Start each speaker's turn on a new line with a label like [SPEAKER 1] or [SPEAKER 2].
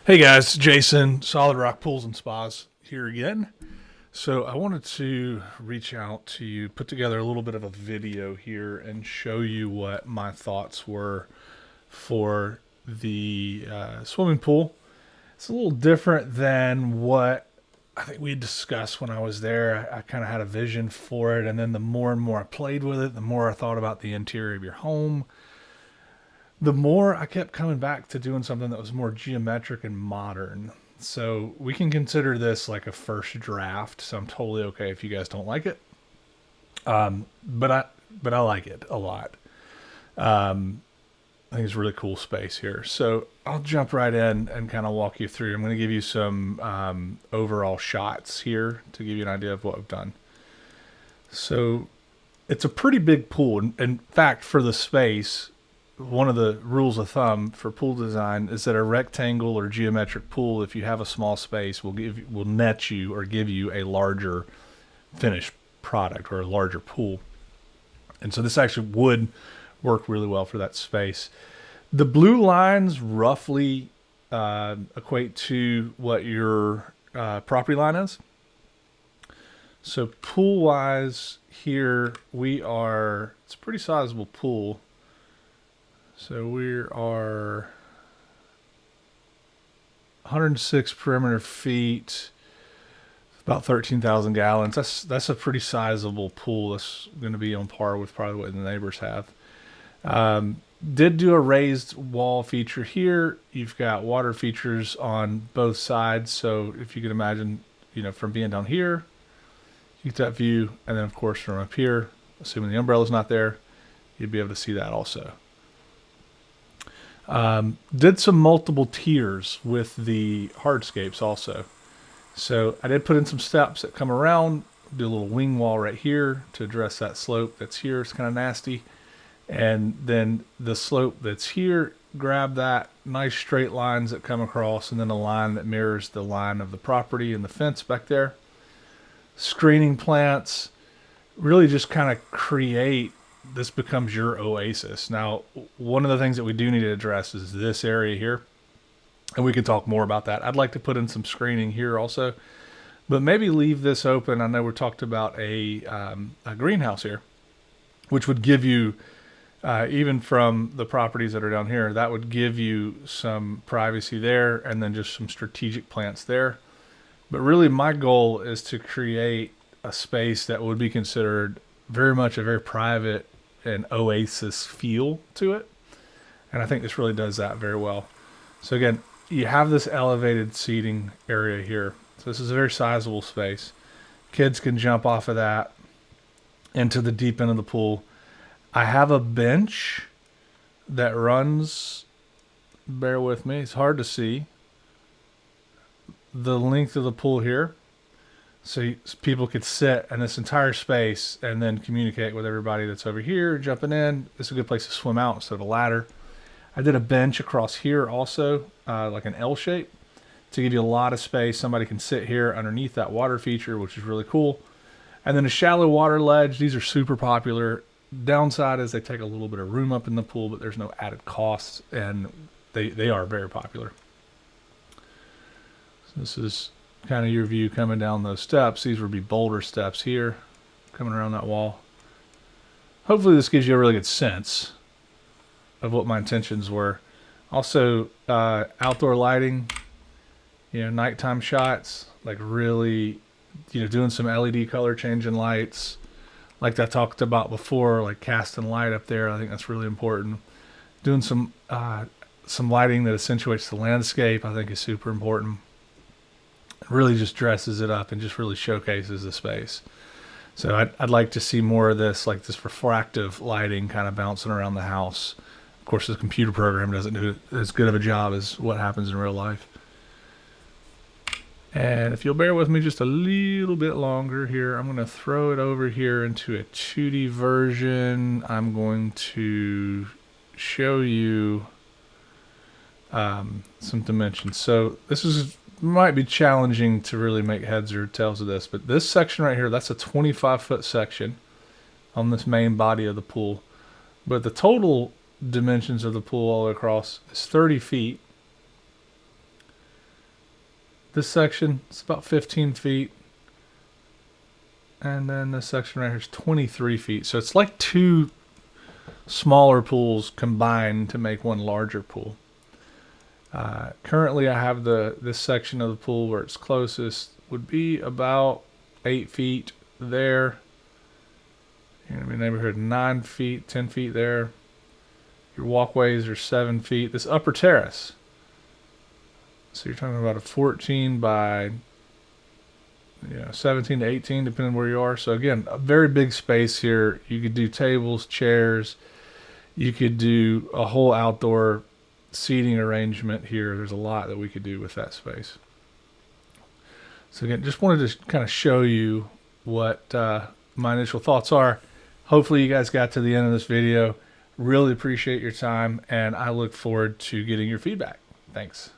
[SPEAKER 1] Hey guys, Jason, Solid Rock Pools and Spas here again. So I wanted to reach out to you, put together a little bit of a video here and show you what my thoughts were for the swimming pool. It's a little different than what I think we discussed when I was there. I kind of had a vision for it, and then the more and more I played with it, the more I thought about the interior of your home, the more I kept coming back to doing something that was more geometric and modern. So we can consider this like a first draft. So I'm totally okay if you guys don't like it. But I like it a lot. I think it's a really cool space here. So I'll jump right in and kind of walk you through. I'm going to give you some overall shots here to give you an idea of what I've done. So it's a pretty big pool. In fact, for the space, one of the rules of thumb for pool design is that a rectangle or geometric pool, if you have a small space, will net you or give you a larger finished product or a larger pool. And so this actually would work really well for that space. The blue lines roughly equate to what your property line is. So pool wise, here it's a pretty sizable pool. So we are 106 perimeter feet, about 13,000 gallons. That's a pretty sizable pool. That's going to be on par with probably what the neighbors have. Did do a raised wall feature here. You've got water features on both sides. So if you can imagine, from being down here, you get that view. And then of course from up here, assuming the umbrella's not there, you'd be able to see that also. Did some multiple tiers with the hardscapes also. So I did put in some steps that come around, do a little wing wall right here to address that slope that's here. It's kind of nasty. And then the slope that's here, grab that nice straight lines that come across and then a line that mirrors the line of the property and the fence back there. Screening plants, really just kind of create, this becomes your oasis. Now, one of the things that we do need to address is this area here. And we can talk more about that. I'd like to put in some screening here also, but maybe leave this open. I know we talked about a greenhouse here, which would give you, even from the properties that are down here, that would give you some privacy there and then just some strategic plants there. But really my goal is to create a space that would be considered very much a very private and oasis feel to it. And I think this really does that very well. So again, you have this elevated seating area here. So this is a very sizable space. Kids can jump off of that into the deep end of the pool. I have a bench that runs, bear with me, it's hard to see, the length of the pool here. So people could sit in this entire space and then communicate with everybody that's over here jumping in. It's a good place to swim out instead of a ladder. I did a bench across here also, like an L shape, to give you a lot of space. Somebody can sit here underneath that water feature, which is really cool. And then a shallow water ledge. These are super popular. Downside is they take a little bit of room up in the pool, but there's no added costs, and they are very popular. So this is kind of your view coming down those steps. These would be boulder steps here, coming around that wall. Hopefully this gives you a really good sense of what my intentions were. Also, outdoor lighting, nighttime shots, like really, doing some LED color changing lights, like I talked about before, like casting light up there. I think that's really important. Doing some lighting that accentuates the landscape, I think is super important. It really just dresses it up and just really showcases the space. So I'd like to see more of this, like this refractive lighting kind of bouncing around the house. Of course, the computer program doesn't do as good of a job as what happens in real life. And if you'll bear with me just a little bit longer here, I'm going to throw it over here into a 2D version. I'm going to show you some dimensions. So this might be challenging to really make heads or tails of this, but this section right here, that's a 25-foot section on this main body of the pool. But the total dimensions of the pool all the way across is 30 feet. This section is about 15 feet. And then this section right here is 23 feet. So it's like two smaller pools combined to make one larger pool. Currently I have this section of the pool where it's closest would be about 8 feet there. You're going to be neighborhood 9 feet, 10 feet there. Your walkways are 7 feet. This upper terrace. So you're talking about a 14 by 17 to 18, depending where you are. So again, a very big space here. You could do tables, chairs. You could do a whole outdoor seating arrangement here. There's a lot that we could do with that space. So again, just wanted to kind of show you what my initial thoughts are. Hopefully you guys got to the end of this video. Really appreciate your time, and I look forward to getting your feedback. Thanks.